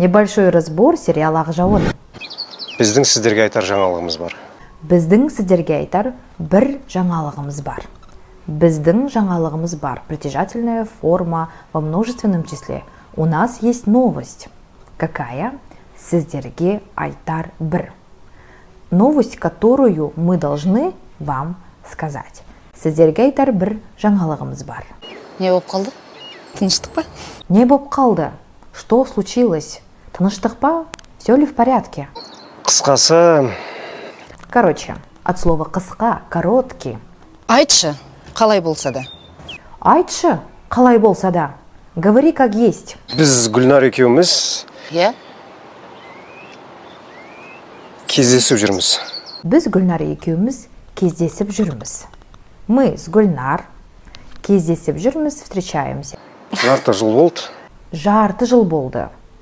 Небольшой разбор сериала «Ақжауын». Біздің сіздерге айтар жаңалығымыз бар. Біздің сіздерге айтар бір жаңалығымыз бар. Біздің жаңалығымыз бар. Притяжательная форма во множественном числе. У нас есть новость. Какая? Сіздерге айтар бір. Новость, которую мы должны вам сказать. Сіздерге айтар бір жаңалығымыз бар. Не болып қалды? Тыныштық па? Не болып қалды? Что случилось? Тыныштық па? Все ли в порядке? Қысқасы, Короче, от слова қысқа, короткий. Айтшы, қалай болса да. Айтшы, қалай болса да. Говори как есть. біз Гүлнар екеуміз Иә? кездесіп жүрміз. Біз Гүлнар екеуміз кездесіп жүрміз. Мы с Гүлнар кездесіп жүрміз, встречаемся. Жарты жыл болды. Жарты жыл болды.